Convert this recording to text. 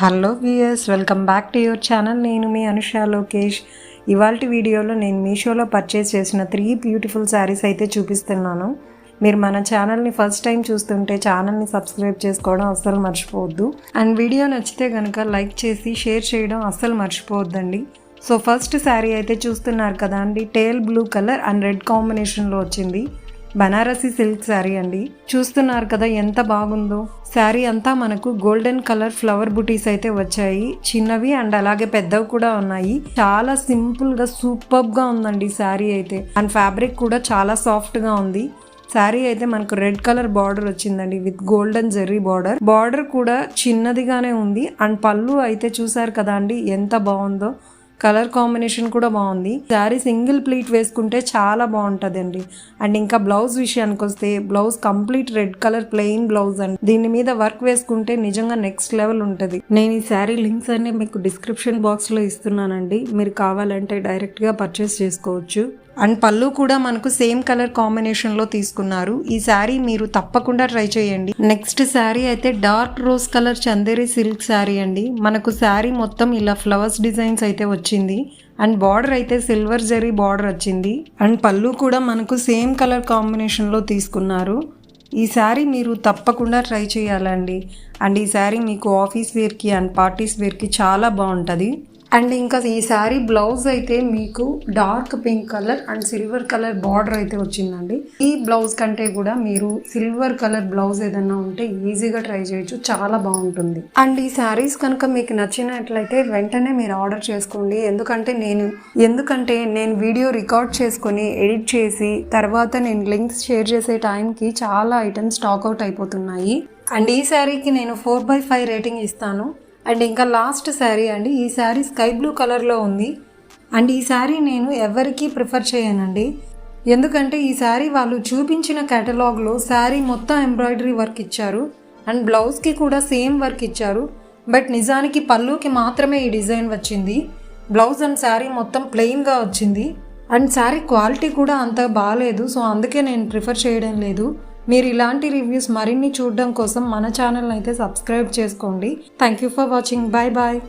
Hello viewers, welcome back to your channel. నేను మీ అనుష లోకేష్. ఇవాల్టి వీడియోలో నేను మీషోలో పర్చేస్ చేసిన 3 బ్యూటిఫుల్ శారీస్ అయితే చూపిస్తున్నాను. మీరు మన ఛానల్ని ఫస్ట్ టైం చూస్తుంటే ఛానల్ని సబ్స్క్రైబ్ చేసుకోవడం అస్సలు మర్చిపోవద్దు. అండ్ వీడియో నచ్చితే కనుక లైక్ చేసి షేర్ చేయడం అస్సలు మర్చిపోవద్దండి. సో ఫస్ట్ శారీ అయితే చూస్తున్నారు కదా అండి, టేల్ బ్లూ కలర్ అండ్ రెడ్ కాంబినేషన్లో వచ్చింది. బనారసి సిల్క్ శారీ అండి. చూస్తున్నారు కదా ఎంత బాగుందో. శారీ అంతా మనకు గోల్డెన్ కలర్ ఫ్లవర్ బుటీస్ అయితే వచ్చాయి, చిన్నవి అండ్ అలాగే పెద్దవి కూడా ఉన్నాయి. చాలా సింపుల్ గా సూపర్ గా ఉందండి శారీ అయితే. అండ్ ఫ్యాబ్రిక్ కూడా చాలా సాఫ్ట్ గా ఉంది. శారీ అయితే మనకు రెడ్ కలర్ బార్డర్ వచ్చిందండి with golden Jerry border. Border కూడా చిన్నదిగానే ఉంది. అండ్ పళ్ళు అయితే చూసారు కదా అండి ఎంత బాగుందో. కలర్ కాంబినేషన్ కూడా బాగుంది. శారీ సింగిల్ ప్లీట్ వేసుకుంటే చాలా బాగుంటుంది అండి. అండ్ ఇంకా బ్లౌజ్ విషయానికి వస్తే blouse complete red colour plain blouse అండి. దీని మీద వర్క్ వేసుకుంటే నిజంగా నెక్స్ట్ లెవెల్ ఉంటుంది. నేను ఈ శారీ లింక్స్ అన్ని మీకు డిస్క్రిప్షన్ బాక్స్ లో ఇస్తున్నానండి. మీరు కావాలంటే డైరెక్ట్ గా పర్చేస్ చేసుకోవచ్చు. అండ్ పళ్ళు కూడా మనకు సేమ్ కలర్ కాంబినేషన్ లో తీసుకున్నారు. ఈ శారీ మీరు తప్పకుండా ట్రై చేయండి. నెక్స్ట్ శారీ అయితే dark rose colour Chanderi silk sari అండి. మనకు శారీ మొత్తం ఇలా ఫ్లవర్స్ డిజైన్స్ అయితే వచ్చింది. అండ్ బార్డర్ అయితే సిల్వర్ జరీ బార్డర్ వచ్చింది. అండ్ పళ్ళు కూడా మనకు సేమ్ కలర్ కాంబినేషన్ లో తీసుకున్నారు. ఈ శారీ మీరు తప్పకుండా ట్రై చేయాలండి. అండ్ ఈ శారీ మీకు ఆఫీస్ వేర్కి అండ్ పార్టీస్ వేర్కి చాలా బాగుంటుంది. అండ్ ఇంకా ఈ శారీ బ్లౌజ్ అయితే మీకు dark pink colour and silver colour border అయితే వచ్చిందండి. ఈ బ్లౌజ్ కంటే కూడా మీరు సిల్వర్ కలర్ బ్లౌజ్ ఏదైనా ఉంటే ఈజీగా ట్రై చేయొచ్చు, చాలా బాగుంటుంది. అండ్ ఈ శారీస్ కనుక మీకు నచ్చినట్లయితే వెంటనే మీరు ఆర్డర్ చేసుకోండి. ఎందుకంటే నేను వీడియో రికార్డ్ చేసుకొని ఎడిట్ చేసి తర్వాత నేను లింక్స్ షేర్ చేసే టైంకి చాలా ఐటమ్స్ స్టాక్అవుట్ అయిపోతున్నాయి. అండ్ ఈ శారీకి నేను 4/5 రేటింగ్ ఇస్తాను. అండ్ ఇంకా లాస్ట్ శారీ అండి. ఈ శారీ స్కై బ్లూ కలర్లో ఉంది. అండ్ ఈ శారీ నేను ఎవరికి ప్రిఫర్ చేయనండి. ఎందుకంటే ఈ శారీ వాళ్ళు చూపించిన కేటలాగ్లో శారీ మొత్తం ఎంబ్రాయిడరీ వర్క్ ఇచ్చారు అండ్ బ్లౌజ్కి కూడా సేమ్ వర్క్ ఇచ్చారు. బట్ నిజానికి పళ్ళుకి మాత్రమే ఈ డిజైన్ వచ్చింది. బ్లౌజ్ అండ్ శారీ మొత్తం ప్లెయిన్గా వచ్చింది. అండ్ శారీ క్వాలిటీ కూడా అంత బాగాలేదు. సో అందుకే నేను ప్రిఫర్ చేయడం లేదు. మీరు ఇలాంటి రివ్యూస్ మరిన్ని చూడడం కోసం మన ఛానల్ అయితే సబ్స్క్రైబ్ చేసుకోండి. Thank you for watching. Bye bye.